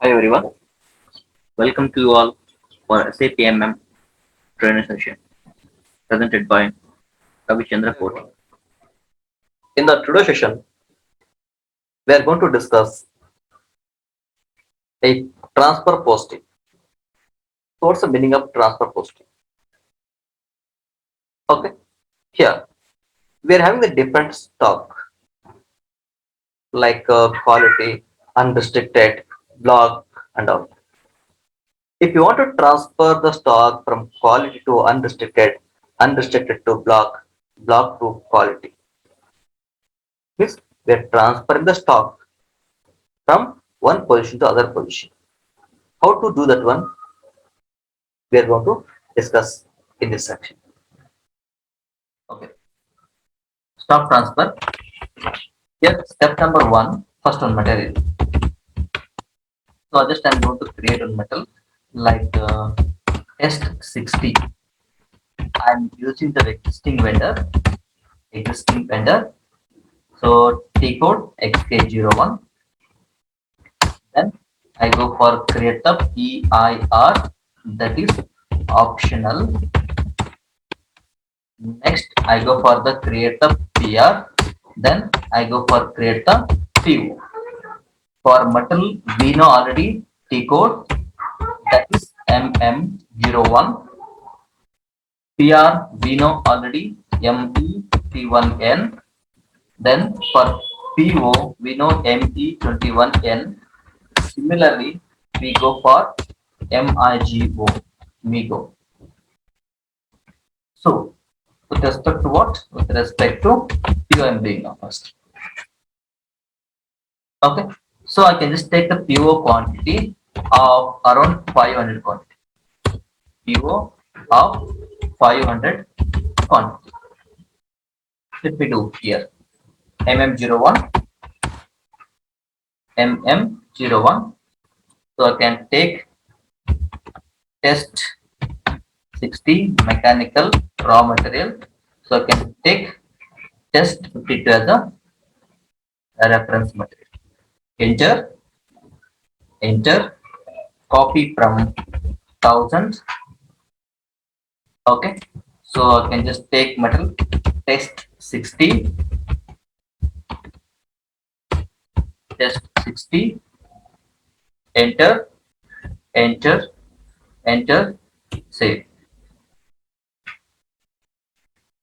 Hi everyone, welcome to you all for SAP MM training session presented by Ravichandra Hello Koti. everyone. In the today's session, we are going to discuss a transfer posting. So what's the meaning of transfer posting? Okay, here we are having the different stock like quality, unrestricted, block, and all. If you want to transfer the stock from quality to unrestricted, unrestricted to block, block to quality, means we are transferring the stock from one position to other position. How to do that one? We are going to discuss in this section. Okay, stock transfer. Here, step number one, first one material. So just I'm going to create one metal like test 60. I'm using the existing vendor. So T code XK01. Then I go for create the PIR, that is optional. Next I go for the create the PR. Then I go for create the PO. For metal, we know already T code, that is MM01. PR, we know already MET1N. Then for PO, we know ME21N. Similarly, we go for MIGO, MIGO. So, with respect to what? With respect to PO, I'm doing now first. Okay. So I can just take the PO quantity of around 500 quantity. PO of 500 quantity. Let me do here. MM01, MM01. So I can take test 60 mechanical raw material. So I can take test 52 as a reference material. Enter, enter, copy from 1000. Okay. So I can just take metal test 60, test 60, enter, enter, enter, save.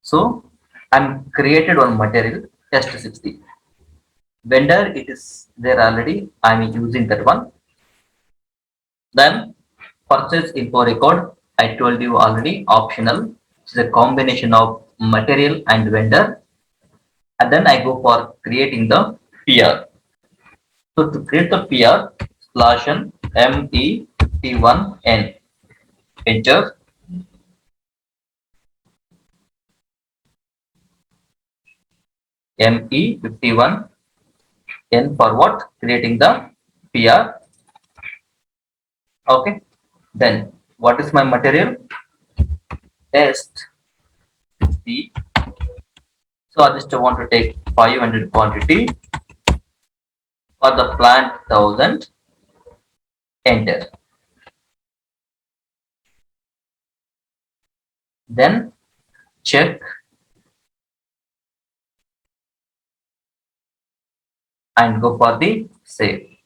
So I'm created one material test 60. Vendor, it is there already. I'm using that one. Then purchase info record. I told you already optional. It's a combination of material and vendor. And then I go for creating the PR. So to create the PR, slash n ME51N. Enter. ME51N for what? Creating the PR. Okay. Then what is my material? Test C. So I just want to take 500 quantity for the plant 1000. Enter. Then check and go for the save.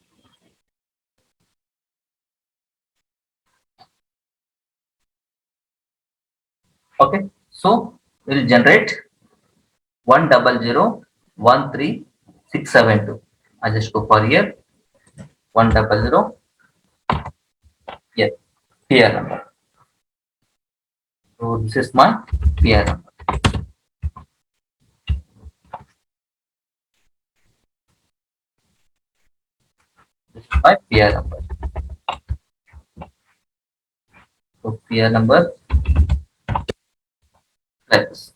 Okay. So we'll generate 100,13672. I just go for here 100. Yes, PR number. So this is my PR number. This is my PR number. So PR number plus.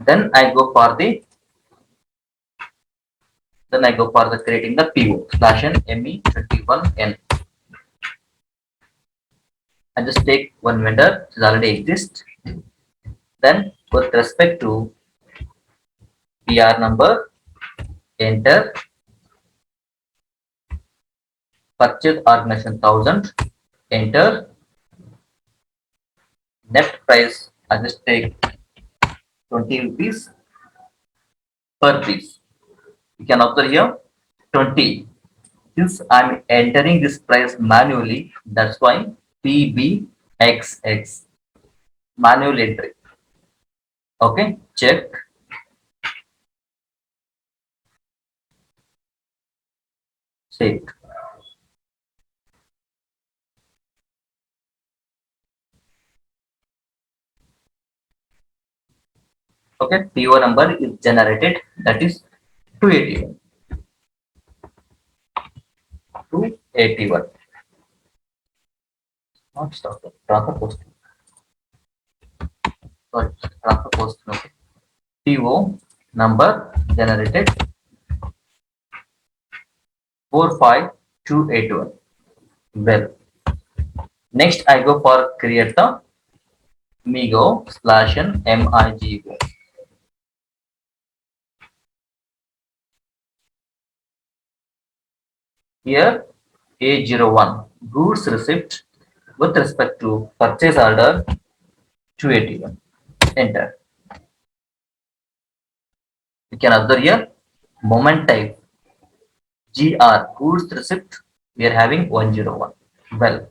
Then I go for the creating the PO slash n ME21N. I just take one vendor which is already exist. Then with respect to PR number, enter, Purchase organization 1000. Enter. Net price, I just take 20 rupees per piece. You can observe here 20. Since I'm entering this price manually, that's why PBXX, manual entry. Okay, check, save. Okay, PO number is generated, that is 281. 281. Not stop. Transfer posting. Sorry, transfer posting. Okay. PO number generated 45281. Well, next I go for create the Migo slash and MIGO. Here A01 goods receipt with respect to purchase order 281. Enter. You can observe here moment type GR goods receipt we are having 101. Well,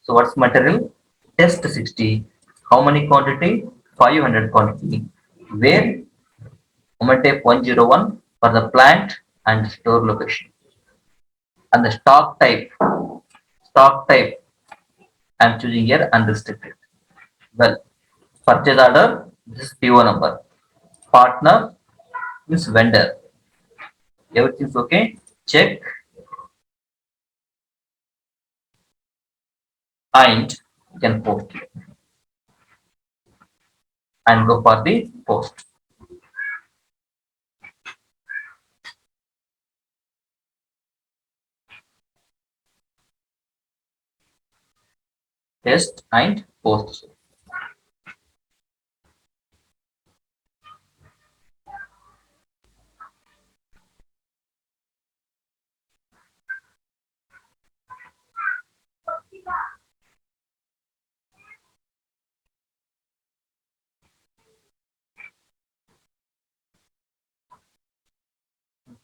so what's material? Test 60. How many quantity? 500 quantity. Where moment type 101 for the plant and store location. And the stock type I'm choosing here unrestricted. Well, purchase order, this is PO number. Partner means vendor. Everything's okay. Check and you can post it and go for the post. Test and post.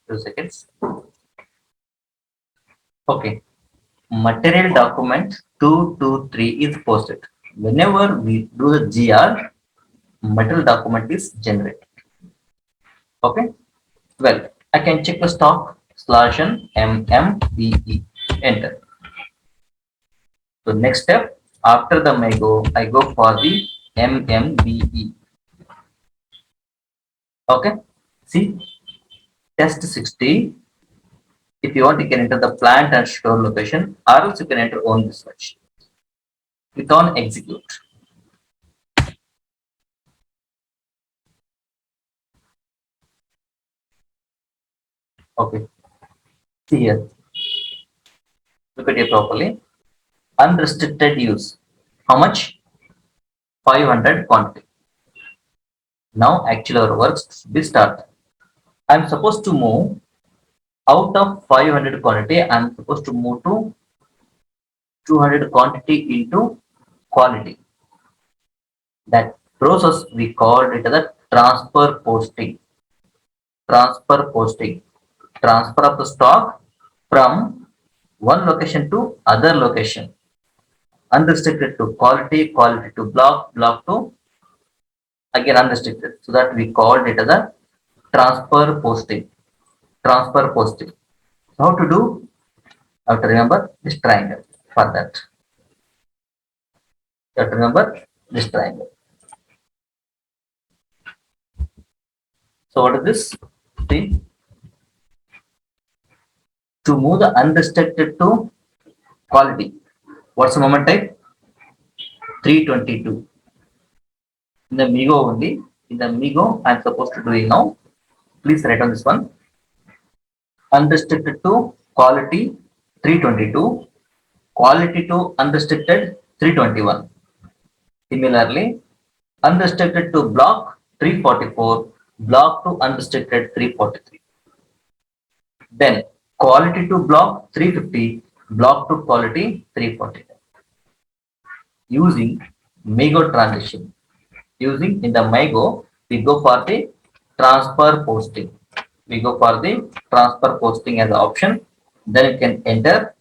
2 seconds. Okay. Material document 223 is posted. Whenever we do the GR, material document is generated. Okay. Well, I can check the stock slash and MMBE. Enter. So next step, after the I go for the MMBE. Okay. See, test 60. If you want, you can enter the plant and store location, or else you can enter on this much. Click on execute. Okay. See here. Look at it properly. Unrestricted use. How much? 500 quantity. Now actually our works will start. I'm supposed to move out of 500 quantity. I'm supposed to move to 200 quantity into quality. That process we called it as a transfer posting. Transfer posting. Transfer of the stock from one location to other location. Unrestricted to quality, quality to block, block to again unrestricted. So that we called it as a transfer posting. Transfer posting. So how to do? You have to remember this triangle for that. You have to remember this triangle. So what is this? See, to move the unrestricted to quality. What's the moment type? 322. In the Migo only. In the Migo, I'm supposed to do it now. Please write on this one. Unrestricted to quality 322. Quality to unrestricted 321. Similarly, unrestricted to block 344. Block to unrestricted 343. Then quality to block 350. block to quality 349. Using MIGO transition. Using in the MIGO, we go for the transfer posting. We go for the transfer posting as an option. Then you can enter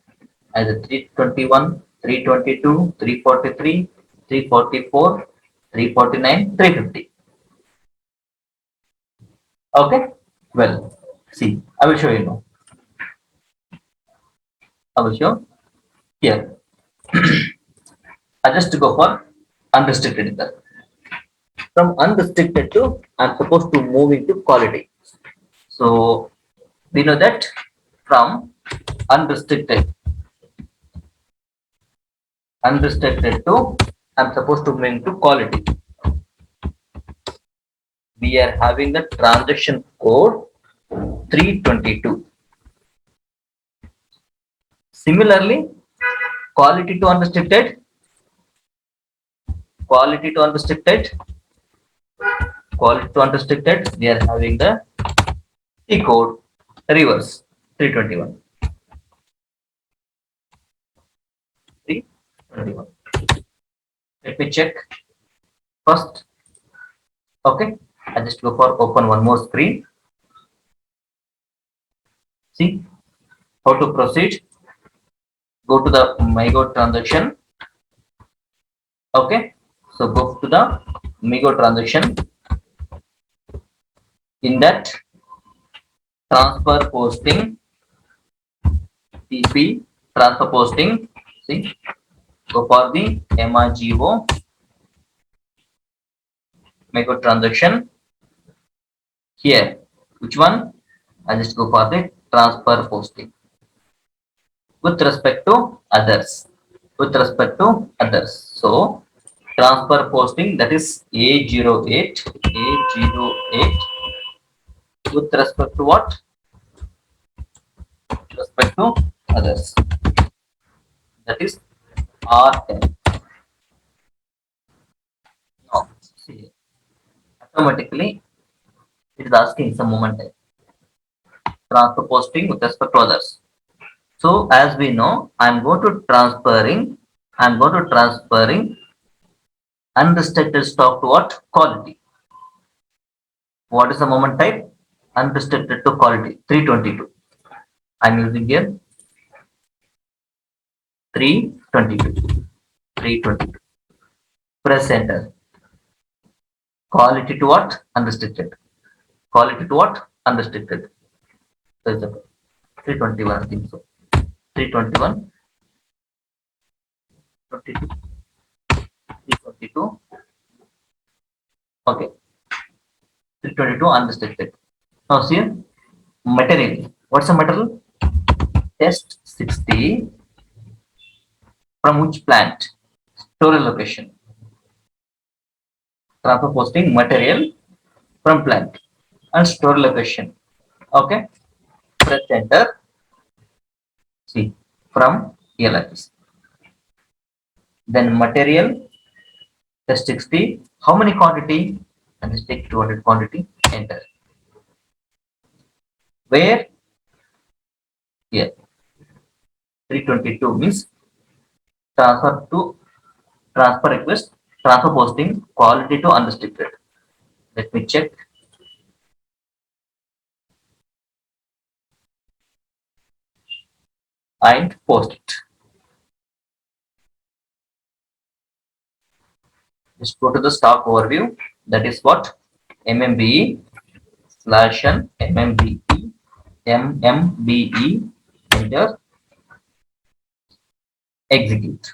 as a 321, 322, 343, 344, 349, 350. Okay. Well, see, I will show you now. I will show here. I just go for unrestricted method. From unrestricted to I'm supposed to move into quality. So we know that from unrestricted to I'm supposed to move into quality. We are having the transaction code 322. Similarly, quality to unrestricted, quality to unrestricted, quality to unrestricted, we are having the C code reverse 321. 321. Let me check first. Okay, I just go for open one more screen. See how to proceed. Go to the MIGO transaction. Okay, so go to the MIGO transaction. In that transfer posting, TP transfer posting. See, go for the MIGO MIGO transaction. Here, which one? I just go for the transfer posting. With respect to others. With respect to others. So transfer posting, that is A08 with respect to what? With respect to others. That is R10. Now, see, automatically it is asking some moment type. Transfer posting with respect to others. So as we know, I'm going to transferring unrestricted stock to what? Quality. What is the moment type? Unrestricted to quality 322. I'm using here 322. 322. Press enter. Quality to what? Unrestricted. Quality to what? Unrestricted. So it's 321, I think so. 321, 22, 322. Okay. 322 unrestricted. Now see material. What's the material? Test 60 from which plant? Storage location. Transfer posting material from plant and store location. Okay. Press enter. See from here like this. Then material test 60. How many quantity? And just take 200 quantity. Enter. Where? Here. 322 means transfer request, transfer posting, quality to unrestricted. Let me check. And post it. Just go to the stock overview. That is what? MMBE slash n MMBE enter execute.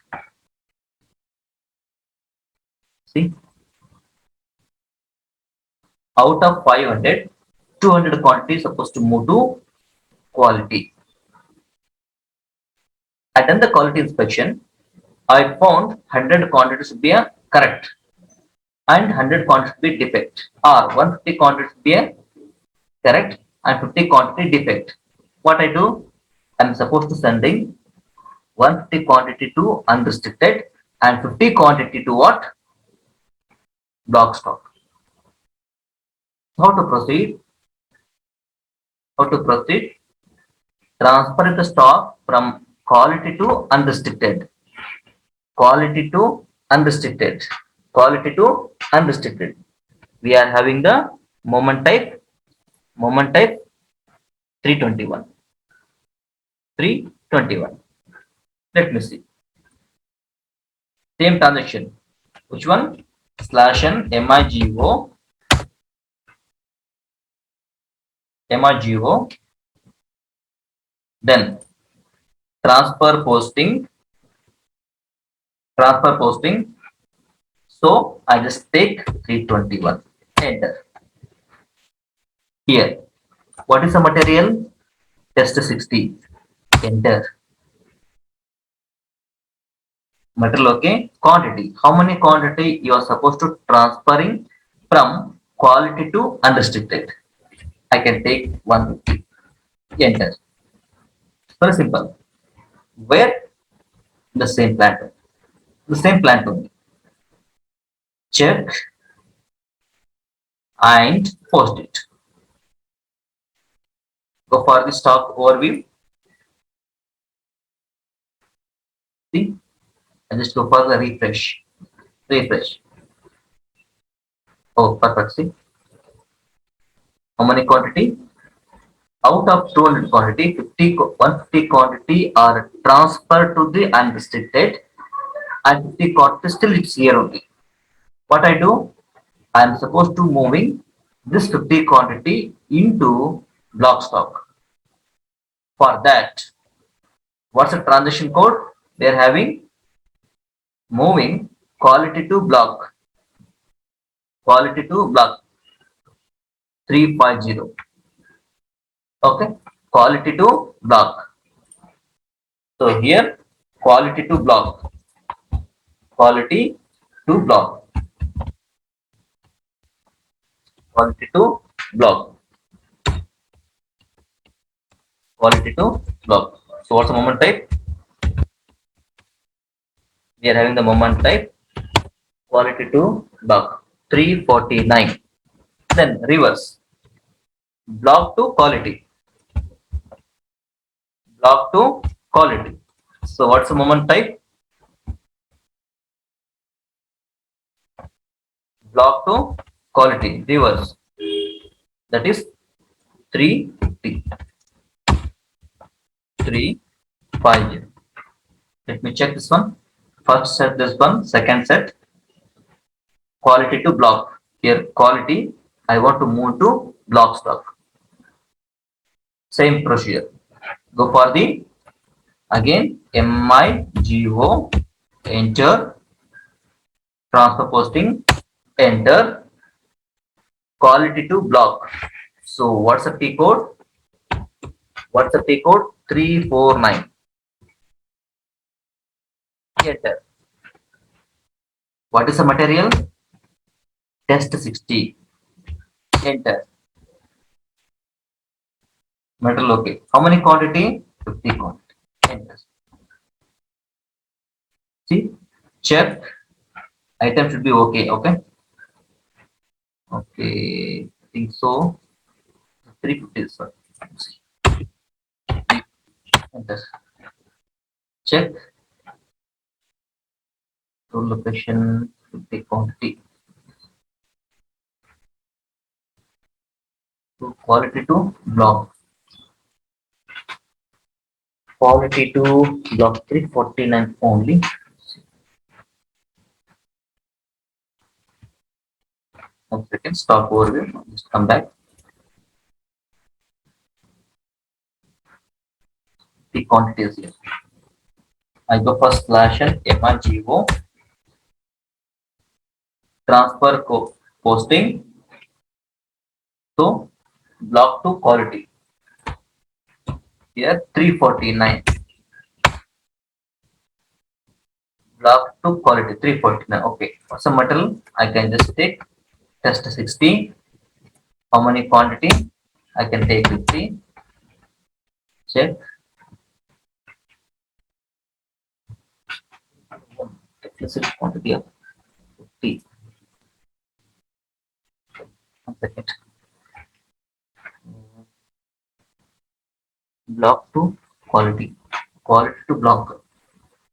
See, out of 500, 200 quantity is supposed to move to quality. I done the quality inspection. I found 100 quantities to be a correct and 100 quantity be defect, or 150 quantity be a correct and 50 quantity defect. What I do? I'm supposed to sending 150 quantity to unrestricted and 50 quantity to what? Block stock. How to proceed? How to proceed? Transfer the stock from quality to unrestricted, quality to unrestricted, quality to unrestricted. We are having the moment type 321, 321. Let me see. Same transaction. Which one? Slash n MIGO, then transfer posting, transfer posting. So I just take 321. Enter. Here. What is the material? Test 60. Enter. Material, okay. Quantity. How many quantity you are supposed to transferring from quality to unrestricted? I can take 150. Enter. Very simple. Where? The same plant. The same plant only. Check and post it. Go for the stock overview. See, and just go for the refresh. Refresh. Oh, perfect. See, how many quantity? Out of 200 quantity, 150 quantity are transferred to the unrestricted, and 50 quantity still it's here only. What I do? I am supposed to moving this 50 quantity into block stock. For that, what's the transaction code? They are having moving quality to block, quality to block 350. Okay, quality to block. So here quality to block, quality to block, quality to block, quality to block. So what's the moment type? We are having the moment type quality to block 349. Then reverse block to quality, block to quality. So what's the moment type? Block to quality, reverse. That is 350, 350. Let me check this one. First set this one, second set quality to block. Here quality, I want to move to block stock. Same procedure. Go for the again MIGO, enter, transfer posting, enter, quality to block. So what's the P code? What's the P code? 349. Enter. What is the material? Test 60. Enter. Metal, okay. How many quantity? 50 quantity. Enter. See, check. Item should be okay. Okay. Okay. I think so. 350. Sorry. Enter. Check. Tool location 50 quantity. So quality to block. Quality to block 349 only. One second. Stop overview. Just come back. The quantity is here. I go for slash and MIGO, transfer posting. So block to quality. Here 349. Block to quality 349. Okay. What's the material? I can just take test 60. How many quantity? I can take 50. Check. Explicit quantity of 50. 1 second. Block to quality. quality to block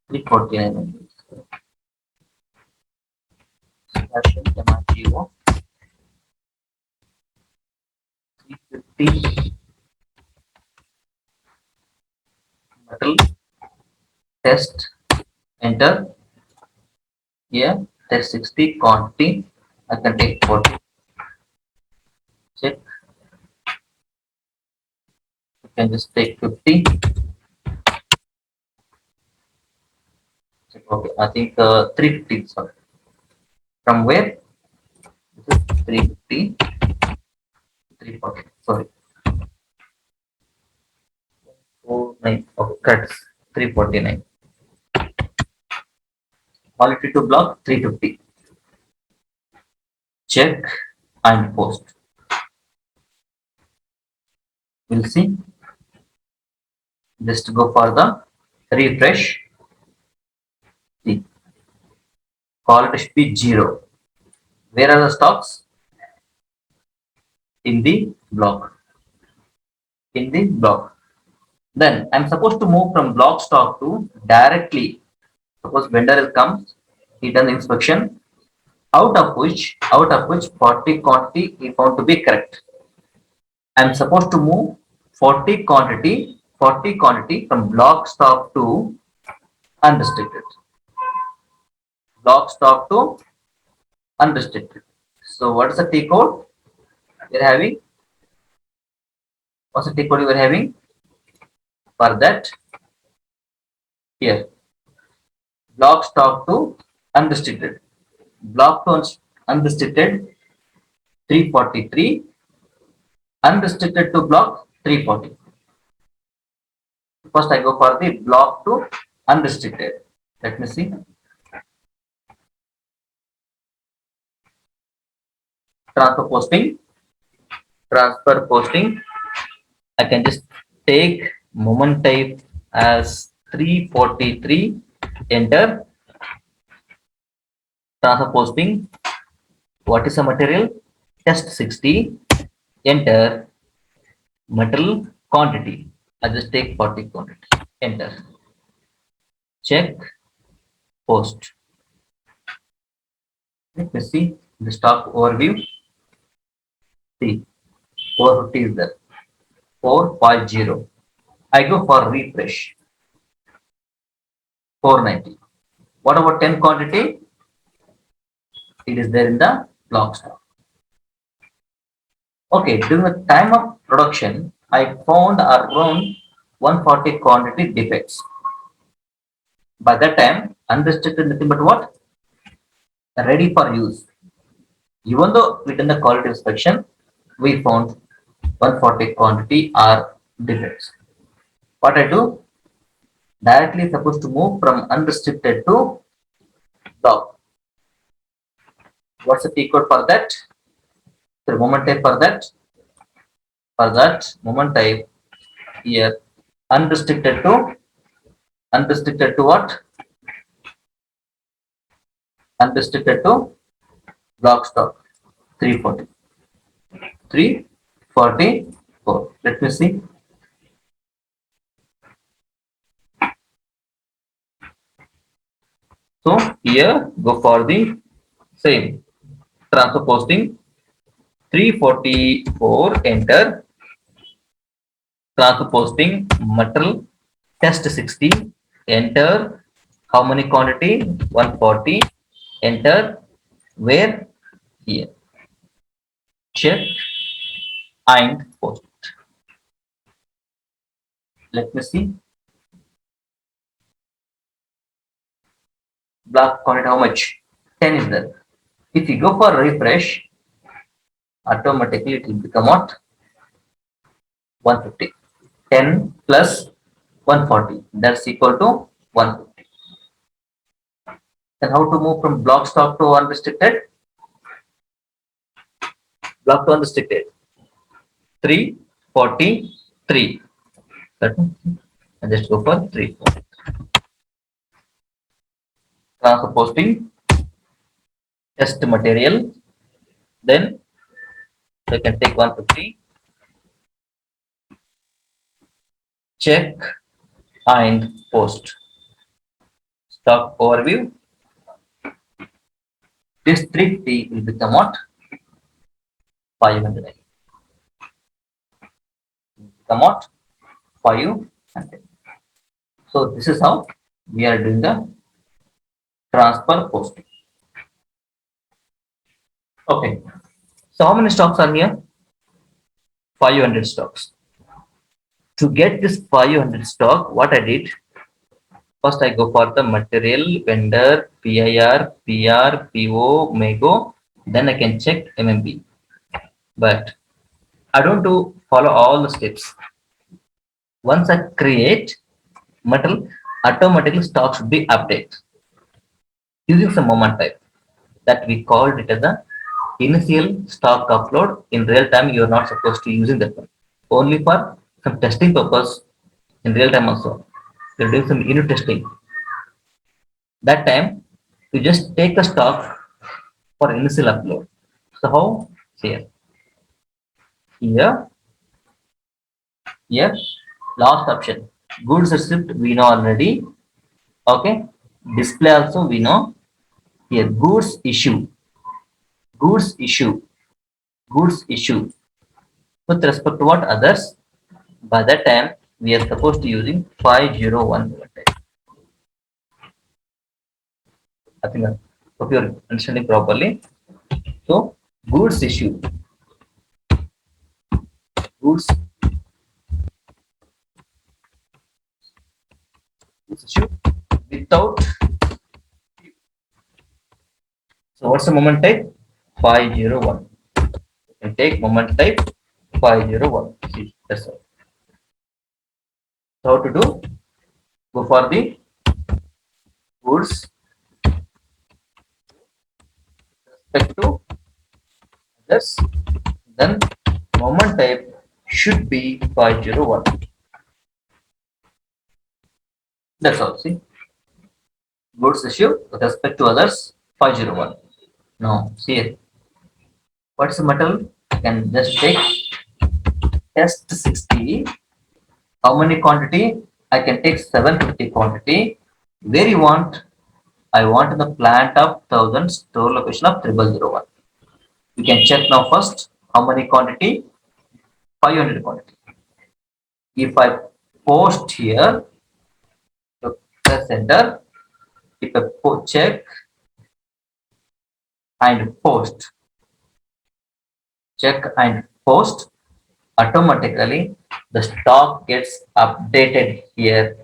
349. Fashion MRPO 350 metal test enter. Here test 60 quantity. I can take 40. Check. You can just take 50. Check. Okay, I think 350. Sorry. From where? This is 350. 340. Sorry. 49. Okay, cuts 349. Quality to block 350. Check and post. We'll see. Just go for the refresh. See. Quality should be 0. Where are the stocks? In the block. In the block. Then I'm supposed to move from block stock to directly. Suppose vendor comes, he done inspection, out of which 40 quantity he found to be correct. I'm supposed to move 40 quantity from block stock to unrestricted. Block stock to unrestricted. So what is the T code we're having? What's the T code we're having? For that, here, block stock to unrestricted. Block to unrestricted 343, unrestricted to block 340. First I go for the block to unrestricted. Let me see. Transfer posting. Transfer posting. I can just take moment type as 343. Enter. Transfer posting. What is the material? Test 60. Enter. Material quantity. I just take 40 quantity. Enter. Check. Post. Let me see the stock overview. See, 450 is there. 450. I go for refresh. 490. What about 10 quantity? It is there in the block stock. Okay, during the time of production, I found around 140 quantity defects. By that time, unrestricted nothing but what? Ready for use. Even though within the quality inspection, we found 140 quantity are defects. What I do? Directly supposed to move from unrestricted to block. What's the T code for that? The moment type for that? For that moment type here, unrestricted to what? Unrestricted to block stock 340. 344. Let me see. So here go for the same transfer posting 344. Enter. Transfer posting material test 60. Enter. How many quantity? 140. Enter. Where? Here. Check and post. Let me see. Block quantity how much? 10 is there. If you go for refresh, automatically it will become what? 150. 10 plus 140. That's equal to 150. Then how to move from block stock to unrestricted? Block to unrestricted. 343. And just go for 340. Transfer posting. Test material. Then you can take 150. Check and post. Stock overview. This 3T will become what? 500. Become what? 500. So this is how we are doing the transfer posting. Okay. So how many stocks are here? 500 stocks. To get this 500 stock, what I did, first I go for the material, vendor, PIR, PR, PO, MEGO, then I can check MMB. But I don't do follow all the steps. Once I create metal, automatically stock should be updated using some moment type that we called it as the initial stock upload. In real time, you are not supposed to using that one. Only for some testing purpose in real time also. You're doing some unit testing. That time, you just take the stock for initial upload. So how? Here, here, here, last option. Goods receipt we know already. Okay. Display also we know. Here, goods issue, goods issue, goods issue. With respect to what others, by that time we are supposed to using 501. I think I hope you're understanding properly. So goods issue, goods, goods issue without. So what's the moment type? 501. And take moment type 501. See, that's all. So how to do? Go for the goods respect to others. Then moment type should be 501. That's all. See, goods issue with respect to others 501. Now, see it. What's the metal? You can just take test 60. How many quantity? I can take 750 quantity. Where you want? I want in the plant of 1000, store location of 3001. You can check now first. How many quantity? 500 quantity. If I post here, so press enter. If I check and post, check and post, automatically the stock gets updated here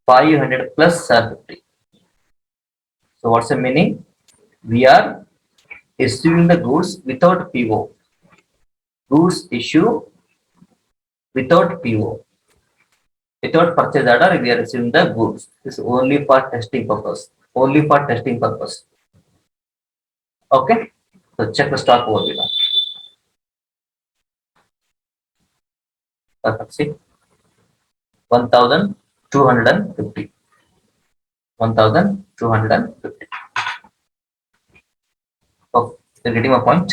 500 plus 750. So what's the meaning? We are issuing the goods without PO. Goods issue without PO. Without purchase order, we are issuing the goods. This is only for testing purpose. Only for testing purpose. Okay. So check the stock overview now. Perfect. See, 1250. 1250. Oh, you're getting my point.